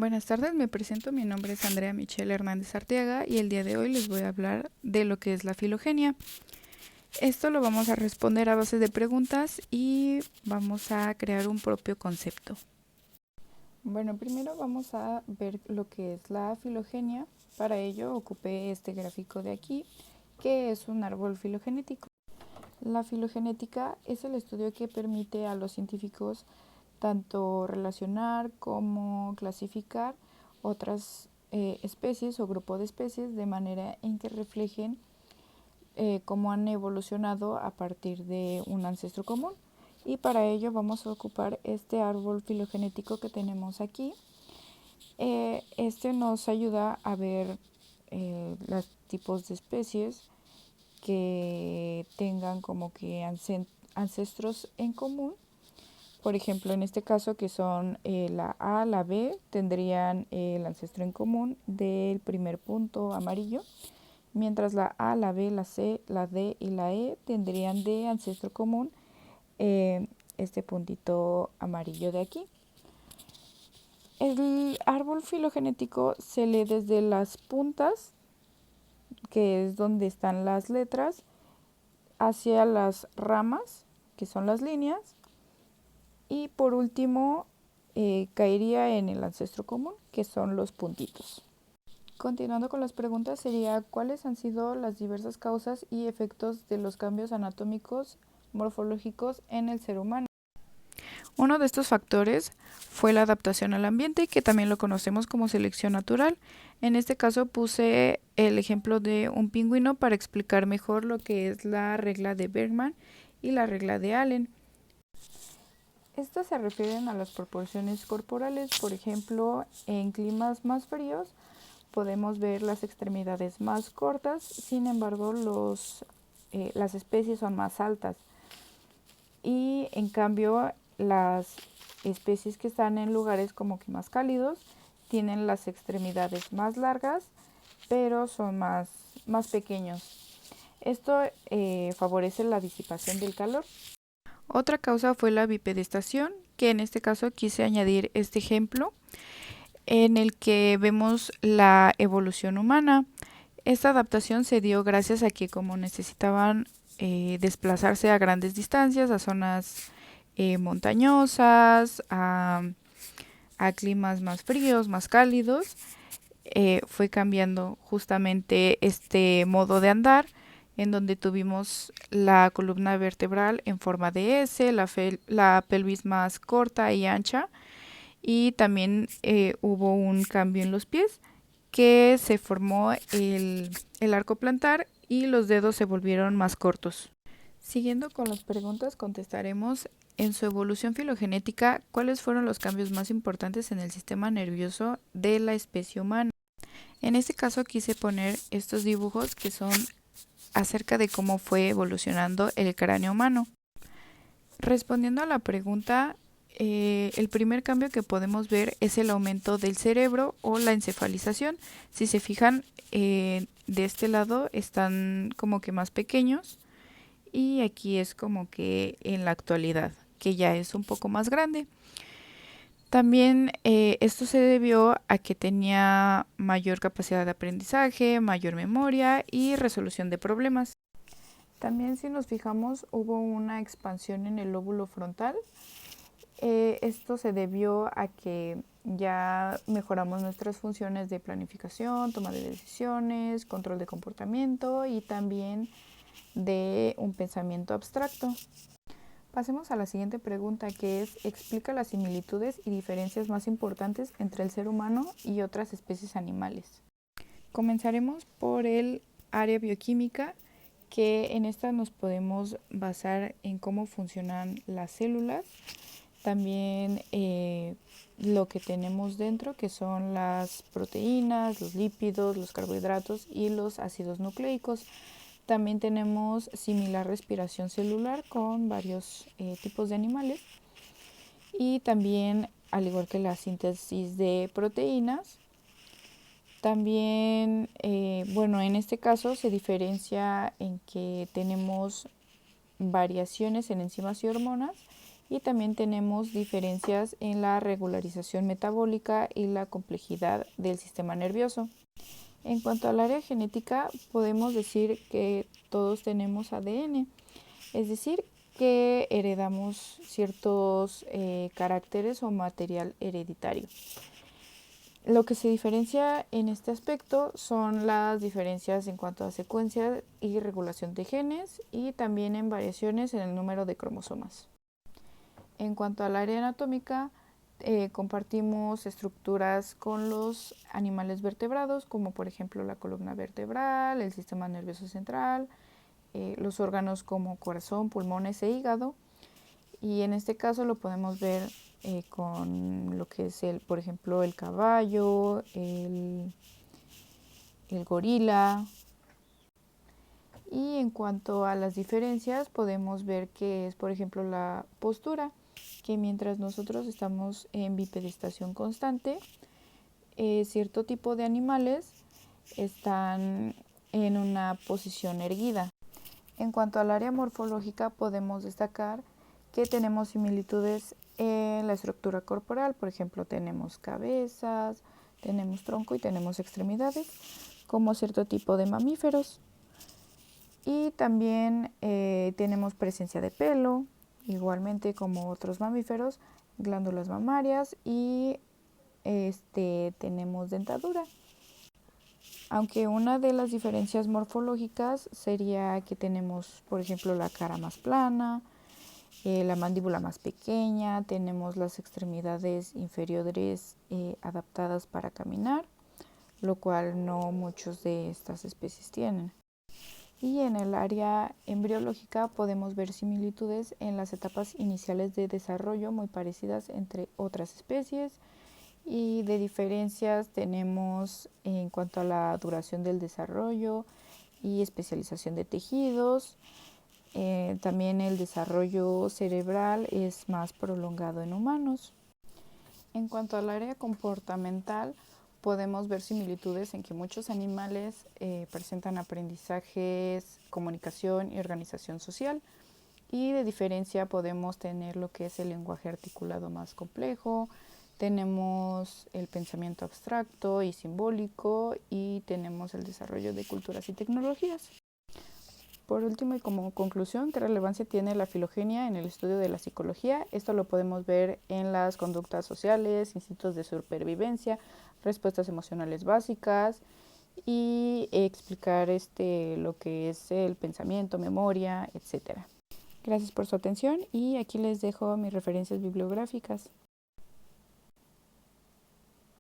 Buenas tardes, me presento, mi nombre es Andrea Michelle Hernández Arteaga y el día de hoy les voy a hablar de lo que es la filogenia. Esto lo vamos a responder a base de preguntas y vamos a crear un propio concepto. Bueno, primero vamos a ver lo que es la filogenia. Para ello ocupé este gráfico de aquí, que es un árbol filogenético. La filogenética es el estudio que permite a los científicos tanto relacionar como clasificar otras especies o grupos de especies de manera en que reflejen cómo han evolucionado a partir de un ancestro común. Y para ello vamos a ocupar este árbol filogenético que tenemos aquí. Este nos ayuda a ver los tipos de especies que tengan como que ancestros en común. Por ejemplo, en este caso que son la A, la B, tendrían el ancestro en común del primer punto amarillo, mientras la A, la B, la C, la D y la E tendrían de ancestro común este puntito amarillo de aquí. El árbol filogenético se lee desde las puntas, que es donde están las letras, hacia las ramas, que son las líneas, y por último caería en el ancestro común, que son los puntitos. Continuando con las preguntas sería, ¿cuáles han sido las diversas causas y efectos de los cambios anatómicos morfológicos en el ser humano? Uno de estos factores fue la adaptación al ambiente, que también lo conocemos como selección natural. En este caso puse el ejemplo de un pingüino para explicar mejor lo que es la regla de Bergman y la regla de Allen. Estas se refieren a las proporciones corporales. Por ejemplo, en climas más fríos podemos ver las extremidades más cortas, sin embargo las especies son más altas. Y en cambio las especies que están en lugares como que más cálidos tienen las extremidades más largas, pero son más pequeños. Esto favorece la disipación del calor. Otra causa fue la bipedestación, que en este caso quise añadir este ejemplo en el que vemos la evolución humana. Esta adaptación se dio gracias a que como necesitaban desplazarse a grandes distancias, a zonas montañosas, a climas más fríos, más cálidos, fue cambiando justamente este modo de andar, en donde tuvimos la columna vertebral en forma de S, la pelvis más corta y ancha, y también hubo un cambio en los pies, que se formó el arco plantar y los dedos se volvieron más cortos. Siguiendo con las preguntas, contestaremos en su evolución filogenética cuáles fueron los cambios más importantes en el sistema nervioso de la especie humana. En este caso quise poner estos dibujos que son acerca de cómo fue evolucionando el cráneo humano. Respondiendo a la pregunta, el primer cambio que podemos ver es el aumento del cerebro o la encefalización. Si se fijan, de este lado están como que más pequeños y aquí es como que en la actualidad, que ya es un poco más grande. También esto se debió a que tenía mayor capacidad de aprendizaje, mayor memoria y resolución de problemas. También si nos fijamos hubo una expansión en el lóbulo frontal. Esto se debió a que ya mejoramos nuestras funciones de planificación, toma de decisiones, control de comportamiento y también de un pensamiento abstracto. Pasemos a la siguiente pregunta, que es: explica las similitudes y diferencias más importantes entre el ser humano y otras especies animales. Comenzaremos por el área bioquímica, que en esta nos podemos basar en cómo funcionan las células, también lo que tenemos dentro, que son las proteínas, los lípidos, los carbohidratos y los ácidos nucleicos. También tenemos similar respiración celular con varios tipos de animales y también, al igual que la síntesis de proteínas, también, en este caso se diferencia en que tenemos variaciones en enzimas y hormonas y también tenemos diferencias en la regularización metabólica y la complejidad del sistema nervioso. En cuanto al área genética, podemos decir que todos tenemos ADN, es decir, que heredamos ciertos caracteres o material hereditario. Lo que se diferencia en este aspecto son las diferencias en cuanto a secuencia y regulación de genes y también en variaciones en el número de cromosomas. En cuanto al área anatómica, compartimos estructuras con los animales vertebrados, como por ejemplo la columna vertebral, el sistema nervioso central, los órganos como corazón, pulmones e hígado. Y en este caso lo podemos ver con lo que es, por ejemplo, el caballo, el gorila. Y en cuanto a las diferencias, podemos ver que es, por ejemplo, la postura, que mientras nosotros estamos en bipedestación constante, cierto tipo de animales están en una posición erguida. En cuanto al área morfológica, podemos destacar que tenemos similitudes en la estructura corporal. Por ejemplo, tenemos cabezas, tenemos tronco y tenemos extremidades, como cierto tipo de mamíferos. Y también tenemos presencia de pelo, igualmente como otros mamíferos, glándulas mamarias y tenemos dentadura. Aunque una de las diferencias morfológicas sería que tenemos, por ejemplo, la cara más plana, la mandíbula más pequeña, tenemos las extremidades inferiores adaptadas para caminar, lo cual no muchos de estas especies tienen. Y en el área embriológica podemos ver similitudes en las etapas iniciales de desarrollo muy parecidas entre otras especies, y de diferencias tenemos en cuanto a la duración del desarrollo y especialización de tejidos. También el desarrollo cerebral es más prolongado en humanos. En cuanto al área comportamental, podemos ver similitudes en que muchos animales presentan aprendizajes, comunicación y organización social. Y de diferencia podemos tener lo que es el lenguaje articulado más complejo, tenemos el pensamiento abstracto y simbólico y tenemos el desarrollo de culturas y tecnologías. Por último y como conclusión, ¿qué relevancia tiene la filogenia en el estudio de la psicología? Esto lo podemos ver en las conductas sociales, instintos de supervivencia, respuestas emocionales básicas y explicar lo que es el pensamiento, memoria, etc. Gracias por su atención y aquí les dejo mis referencias bibliográficas.